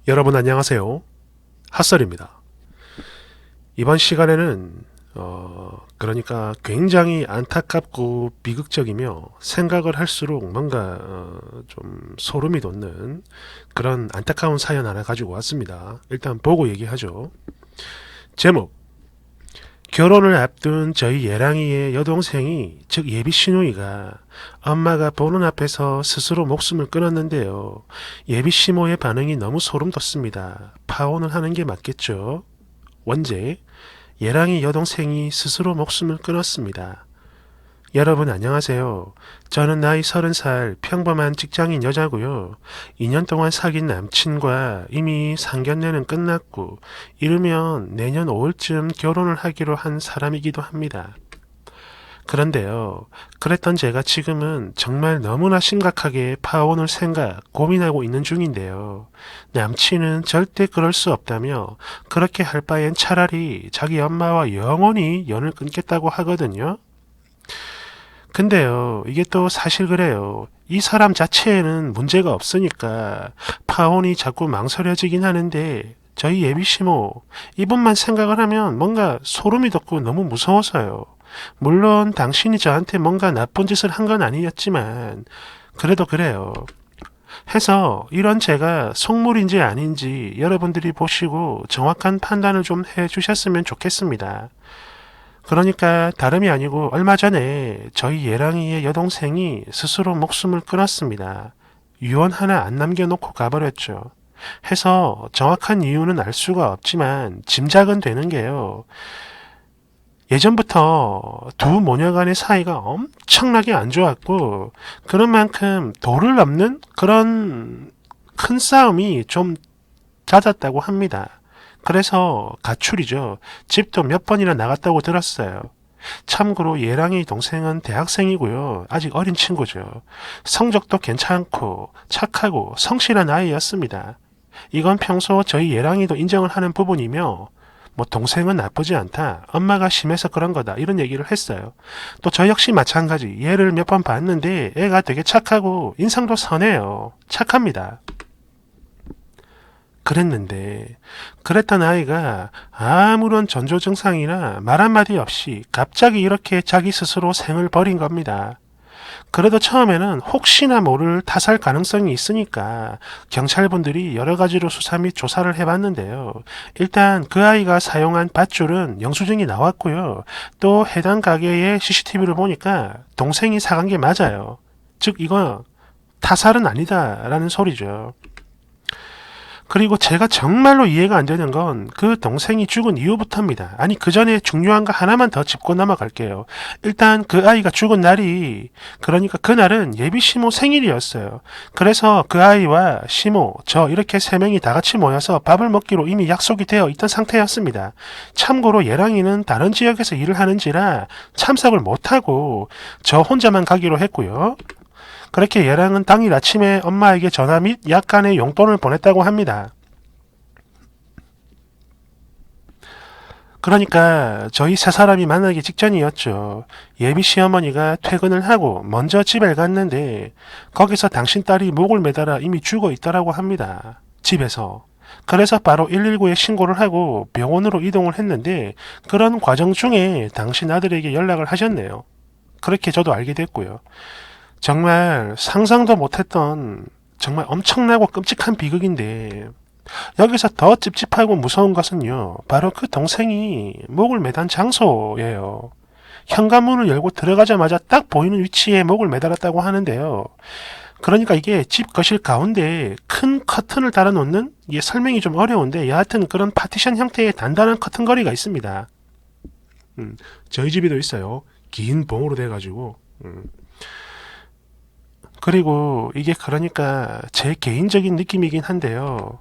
여러분 안녕하세요. 핫설입니다. 이번 시간에는 그러니까 굉장히 안타깝고 비극적이며 생각을 할수록 뭔가 좀 소름이 돋는 그런 안타까운 사연 하나 가지고 왔습니다. 일단 보고 얘기하죠. 제목: 결혼을 앞둔 저희 예랑이의 여동생이, 즉 예비 시누이가 엄마가 보는 앞에서 스스로 목숨을 끊었는데요. 예비 시모의 반응이 너무 소름 돋습니다. 파혼을 하는 게 맞겠죠? 원제: 예랑이 여동생이 스스로 목숨을 끊었습니다. 여러분 안녕하세요. 저는 나이 30살 평범한 직장인 여자고요. 2년 동안 사귄 남친과 이미 상견례는 끝났고 이르면 내년 5월쯤 결혼을 하기로 한 사람이기도 합니다. 그런데요, 그랬던 제가 지금은 정말 너무나 심각하게 파혼을 고민하고 있는 중인데요. 남친은 절대 그럴 수 없다며 그렇게 할 바엔 차라리 자기 엄마와 영원히 연을 끊겠다고 하거든요. 근데요, 이게 또 사실 그래요. 이 사람 자체에는 문제가 없으니까 파혼이 자꾸 망설여지긴 하는데, 저희 예비시모, 이분만 생각을 하면 뭔가 소름이 돋고 너무 무서워서요. 물론 당신이 저한테 뭔가 나쁜 짓을 한 건 아니었지만, 그래도 그래요. 해서 이런 제가 속물인지 아닌지 여러분들이 보시고 정확한 판단을 좀 해주셨으면 좋겠습니다. 그러니까 다름이 아니고 얼마 전에 저희 예랑이의 여동생이 스스로 목숨을 끊었습니다. 유언 하나 안 남겨놓고 가버렸죠. 해서 정확한 이유는 알 수가 없지만 짐작은 되는 게요. 예전부터 두 모녀 간의 사이가 엄청나게 안 좋았고, 그런 만큼 도를 넘는 그런 큰 싸움이 좀 잦았다고 합니다. 그래서 가출이죠. 집도 몇 번이나 나갔다고 들었어요. 참고로 예랑이 동생은 대학생이고요. 아직 어린 친구죠. 성적도 괜찮고 착하고 성실한 아이였습니다. 이건 평소 저희 예랑이도 인정을 하는 부분이며, 뭐 동생은 나쁘지 않다, 엄마가 심해서 그런 거다, 이런 얘기를 했어요. 또 저 역시 마찬가지. 얘를 몇 번 봤는데 애가 되게 착하고 인상도 선해요. 착합니다. 그랬는데, 그랬던 아이가 아무런 전조 증상이나 말 한마디 없이 갑자기 이렇게 자기 스스로 생을 버린 겁니다. 그래도 처음에는 혹시나 모를 타살 가능성이 있으니까 경찰분들이 여러 가지로 수사 및 조사를 해봤는데요. 일단 그 아이가 사용한 밧줄은 영수증이 나왔고요. 또 해당 가게의 CCTV를 보니까 동생이 사간 게 맞아요. 즉 이건 타살은 아니다라는 소리죠. 그리고 제가 정말로 이해가 안 되는 건 그 동생이 죽은 이후부터입니다. 아니, 그 전에 중요한 거 하나만 더 짚고 넘어갈게요. 일단 그 아이가 죽은 날이, 그러니까 그날은 예비 시모 생일이었어요. 그래서 그 아이와 시모, 저 이렇게 세 명이 다 같이 모여서 밥을 먹기로 이미 약속이 되어 있던 상태였습니다. 참고로 예랑이는 다른 지역에서 일을 하는지라 참석을 못하고 저 혼자만 가기로 했고요. 그렇게 예랑은 당일 아침에 엄마에게 전화 및 약간의 용돈을 보냈다고 합니다. 그러니까 저희 세 사람이 만나기 직전이었죠. 예비 시어머니가 퇴근을 하고 먼저 집에 갔는데 거기서 당신 딸이 목을 매달아 이미 죽어 있더라고 합니다. 집에서. 그래서 바로 119에 신고를 하고 병원으로 이동을 했는데, 그런 과정 중에 당신 아들에게 연락을 하셨네요. 그렇게 저도 알게 됐고요. 정말 상상도 못했던 정말 엄청나고 끔찍한 비극인데, 여기서 더 찝찝하고 무서운 것은요, 바로 그 동생이 목을 매단 장소예요. 현관문을 열고 들어가자마자 딱 보이는 위치에 목을 매달았다고 하는데요. 그러니까 이게 집 거실 가운데 큰 커튼을 달아놓는, 이게 설명이 좀 어려운데 여하튼 그런 파티션 형태의 단단한 커튼거리가 있습니다. 저희 집에도 있어요. 긴 봉으로 돼가지고. 그리고 이게 그러니까 제 개인적인 느낌이긴 한데요.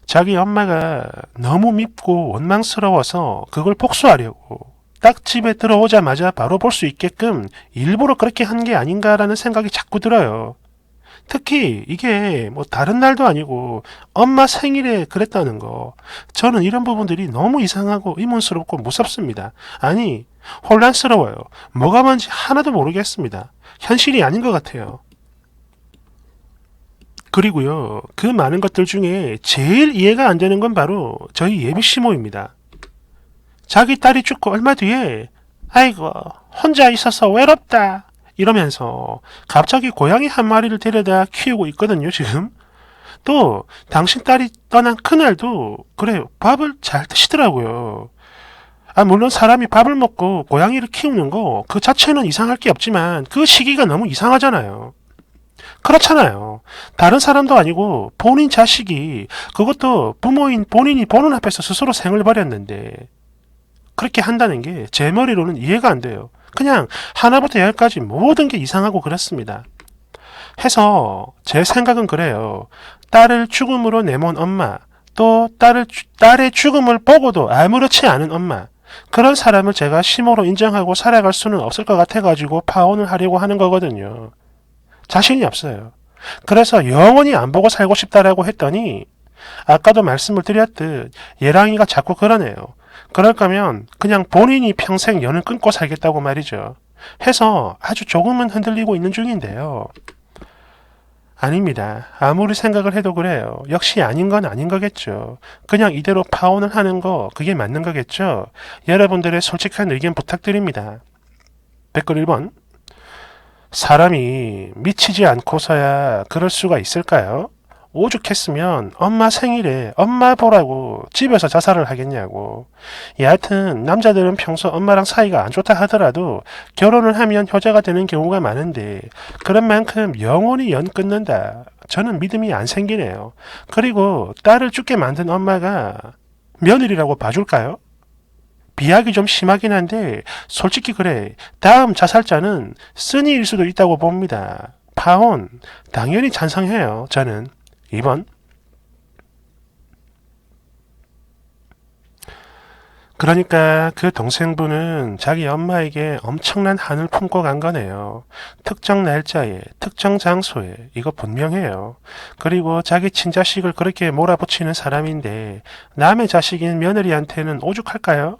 자기 엄마가 너무 밉고 원망스러워서 그걸 복수하려고 딱 집에 들어오자마자 바로 볼 수 있게끔 일부러 그렇게 한 게 아닌가라는 생각이 자꾸 들어요. 특히 이게 뭐 다른 날도 아니고 엄마 생일에 그랬다는 거. 저는 이런 부분들이 너무 이상하고 의문스럽고 무섭습니다. 아니, 혼란스러워요. 뭐가 뭔지 하나도 모르겠습니다. 현실이 아닌 것 같아요. 그리고요, 그 많은 것들 중에 제일 이해가 안 되는 건 바로 저희 예비 시모입니다. 자기 딸이 죽고 얼마 뒤에 아이고 혼자 있어서 외롭다 이러면서 갑자기 고양이 한 마리를 데려다 키우고 있거든요, 지금. 또 당신 딸이 떠난 그날도 그래요, 밥을 잘 드시더라고요. 물론 사람이 밥을 먹고 고양이를 키우는 거 그 자체는 이상할 게 없지만 그 시기가 너무 이상하잖아요. 그렇잖아요. 다른 사람도 아니고 본인 자식이, 그것도 부모인 본인이 보는 앞에서 스스로 생을 버렸는데 그렇게 한다는 게 제 머리로는 이해가 안 돼요. 그냥 하나부터 열까지 모든 게 이상하고 그렇습니다. 해서 제 생각은 그래요. 딸을 죽음으로 내몬 엄마, 또 딸의 죽음을 보고도 아무렇지 않은 엄마, 그런 사람을 제가 시모로 인정하고 살아갈 수는 없을 것 같아가지고 파혼을 하려고 하는 거거든요. 자신이 없어요. 그래서 영원히 안 보고 살고 싶다라고 했더니 아까도 말씀을 드렸듯 예랑이가 자꾸 그러네요. 그럴 거면 그냥 본인이 평생 연을 끊고 살겠다고 말이죠. 해서 아주 조금은 흔들리고 있는 중인데요. 아닙니다. 아무리 생각을 해도 그래요. 역시 아닌 건 아닌 거겠죠. 그냥 이대로 파혼을 하는 거 그게 맞는 거겠죠. 여러분들의 솔직한 의견 부탁드립니다. 댓글 1번. 사람이 미치지 않고서야 그럴 수가 있을까요? 오죽했으면 엄마 생일에 엄마 보라고 집에서 자살을 하겠냐고. 여하튼 남자들은 평소 엄마랑 사이가 안 좋다 하더라도 결혼을 하면 효자가 되는 경우가 많은데 그런 만큼 영원히 연 끊는다. 저는 믿음이 안 생기네요. 그리고 딸을 죽게 만든 엄마가 며느리라고 봐줄까요? 비약이 좀 심하긴 한데 솔직히 그래. 다음 자살자는 쓰니일 수도 있다고 봅니다. 파혼 당연히 찬성해요. 저는. 2번. 그러니까 그 동생분은 자기 엄마에게 엄청난 한을 품고 간 거네요. 특정 날짜에, 특정 장소에, 이거 분명해요. 그리고 자기 친자식을 그렇게 몰아붙이는 사람인데 남의 자식인 며느리한테는 오죽할까요?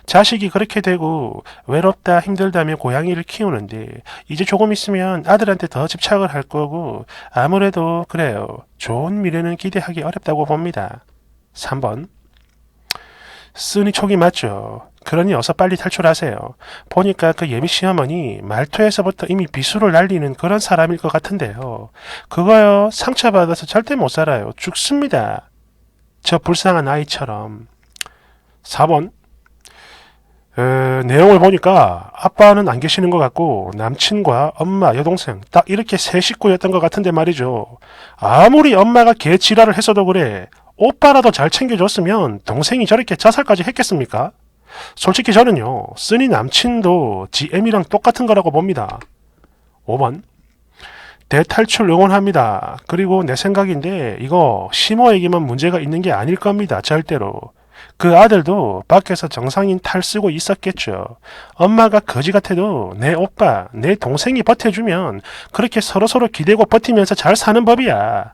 자식이 그렇게 되고 외롭다 힘들다며 고양이를 키우는데 이제 조금 있으면 아들한테 더 집착을 할 거고 아무래도 그래요. 좋은 미래는 기대하기 어렵다고 봅니다. 3번. 쓰니 촉이 맞죠. 그러니 어서 빨리 탈출하세요. 보니까 그 예비 시어머니 말투에서부터 이미 비수를 날리는 그런 사람일 것 같은데요. 그거요, 상처받아서 절대 못 살아요. 죽습니다. 저 불쌍한 아이처럼. 4번. 내용을 보니까 아빠는 안 계시는 것 같고 남친과 엄마, 여동생 딱 이렇게 세 식구였던 것 같은데 말이죠. 아무리 엄마가 개 지랄을 했어도 그래. 오빠라도 잘 챙겨줬으면 동생이 저렇게 자살까지 했겠습니까? 솔직히 저는요, 쓰니 남친도 GM이랑 똑같은 거라고 봅니다. 5번. 대탈출 응원합니다. 그리고 내 생각인데 이거 시모에게만 문제가 있는 게 아닐 겁니다. 절대로. 그 아들도 밖에서 정상인 탈 쓰고 있었겠죠. 엄마가 거지 같아도 내 오빠, 내 동생이 버텨주면 그렇게 서로서로 기대고 버티면서 잘 사는 법이야.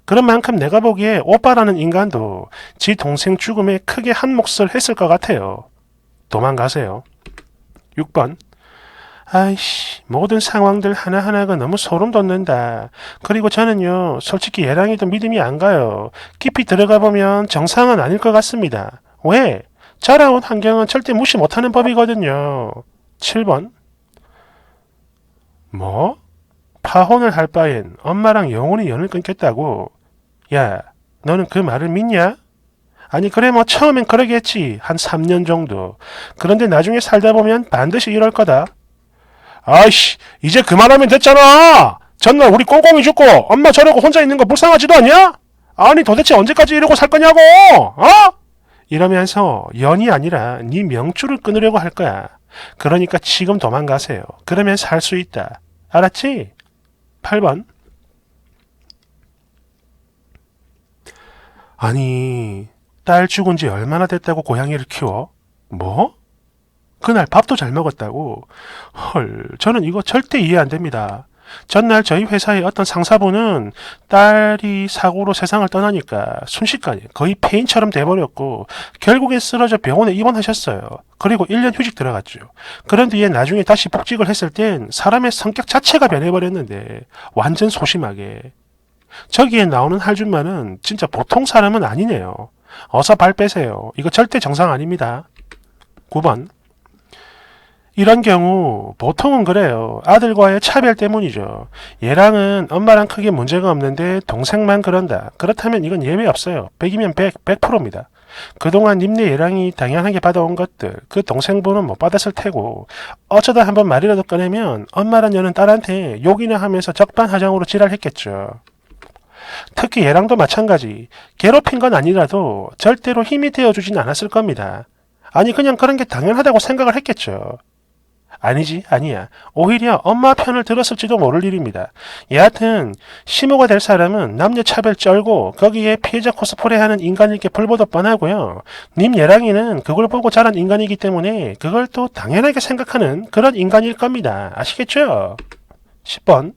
그런 만큼 내가 보기에 오빠라는 인간도 지 동생 죽음에 크게 한 몫을 했을 것 같아요. 도망가세요. 6번. 아이씨, 모든 상황들 하나하나가 너무 소름 돋는다. 그리고 저는요, 솔직히 얘랑이도 믿음이 안 가요. 깊이 들어가 보면 정상은 아닐 것 같습니다. 왜? 자라온 환경은 절대 무시 못하는 법이거든요. 7번. 뭐? 파혼을 할 바엔 엄마랑 영원히 연을 끊겠다고? 야, 너는 그 말을 믿냐? 아니 그래 뭐 처음엔 그러겠지. 한 3년 정도. 그런데 나중에 살다 보면 반드시 이럴 거다. 아이씨, 이제 그만하면 됐잖아. 전날 우리 꽁꽁이 죽고 엄마 저러고 혼자 있는 거 불쌍하지도 않냐? 아니 도대체 언제까지 이러고 살 거냐고. 어? 이러면서 연이 아니라 네 명줄을 끊으려고 할 거야. 그러니까 지금 도망가세요. 그러면 살 수 있다. 알았지? 8번. 아니, 딸 죽은 지 얼마나 됐다고 고양이를 키워? 뭐? 그날 밥도 잘 먹었다고? 헐, 저는 이거 절대 이해 안 됩니다. 전날 저희 회사의 어떤 상사분은 딸이 사고로 세상을 떠나니까 순식간에 거의 폐인처럼 돼버렸고 결국에 쓰러져 병원에 입원하셨어요. 그리고 1년 휴직 들어갔죠. 그런 뒤에 나중에 다시 복직을 했을 땐 사람의 성격 자체가 변해버렸는데 완전 소심하게. 저기에 나오는 할줌마는 진짜 보통 사람은 아니네요. 어서 발 빼세요. 이거 절대 정상 아닙니다. 9번. 이런 경우 보통은 그래요. 아들과의 차별 때문이죠. 얘랑은 엄마랑 크게 문제가 없는데 동생만 그런다. 그렇다면 이건 예외 없어요. 100이면 100, 100%입니다. 그동안 님네 얘랑이 당연하게 받아온 것들 그 동생분은 못 받았을 테고 어쩌다 한번 말이라도 꺼내면 엄마란 여는 딸한테 욕이나 하면서 적반하장으로 지랄했겠죠. 특히 얘랑도 마찬가지. 괴롭힌 건 아니라도 절대로 힘이 되어주진 않았을 겁니다. 아니 그냥 그런 게 당연하다고 생각을 했겠죠. 아니지, 아니야. 오히려 엄마 편을 들었을지도 모를 일입니다. 여하튼 시모가 될 사람은 남녀 차별 쩔고 거기에 피해자 코스프레하는 인간일 게 불보듯 뻔하고요. 님 예랑이는 그걸 보고 자란 인간이기 때문에 그걸 또 당연하게 생각하는 그런 인간일 겁니다. 아시겠죠? 10번.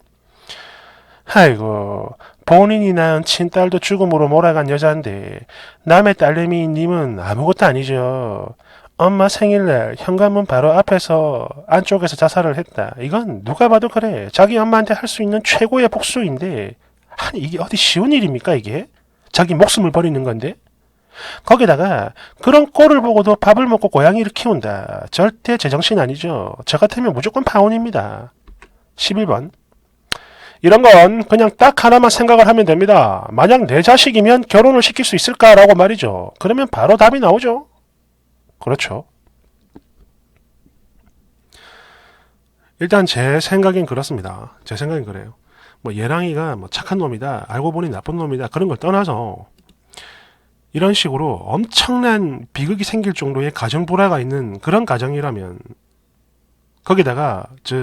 아이고, 본인이 낳은 친딸도 죽음으로 몰아간 여잔데 남의 딸내미인 님은 아무것도 아니죠. 엄마 생일날 현관문 바로 앞에서 안쪽에서 자살을 했다. 이건 누가 봐도 그래. 자기 엄마한테 할 수 있는 최고의 복수인데 아니 이게 어디 쉬운 일입니까 이게? 자기 목숨을 버리는 건데? 거기다가 그런 꼴을 보고도 밥을 먹고 고양이를 키운다. 절대 제정신 아니죠. 저 같으면 무조건 파혼입니다. 11번. 이런 건 그냥 딱 하나만 생각을 하면 됩니다. 만약 내 자식이면 결혼을 시킬 수 있을까라고 말이죠. 그러면 바로 답이 나오죠. 그렇죠. 일단 제 생각엔 그렇습니다. 제 생각엔 그래요. 뭐 예랑이가 뭐 착한 놈이다, 알고 보니 나쁜 놈이다 그런 걸 떠나서 이런 식으로 엄청난 비극이 생길 정도의 가정 불화가 있는 그런 가정이라면 거기다가 저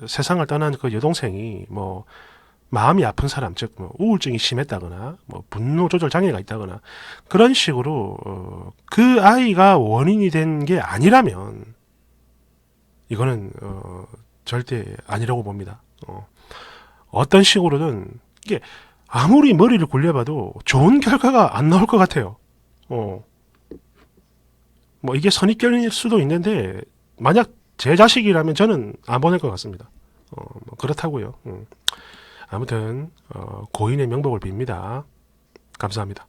세상을 떠난 그 여동생이 뭐 마음이 아픈 사람, 즉 뭐 우울증이 심했다거나 뭐 분노 조절 장애가 있다거나 그런 식으로 그 아이가 원인이 된 게 아니라면 이거는 절대 아니라고 봅니다. 어떤 식으로든 이게 아무리 머리를 굴려봐도 좋은 결과가 안 나올 것 같아요. 뭐 이게 선입견일 수도 있는데 만약 제 자식이라면 저는 안 보낼 것 같습니다. 뭐 그렇다고요. 아무튼 고인의 명복을 빕니다. 감사합니다.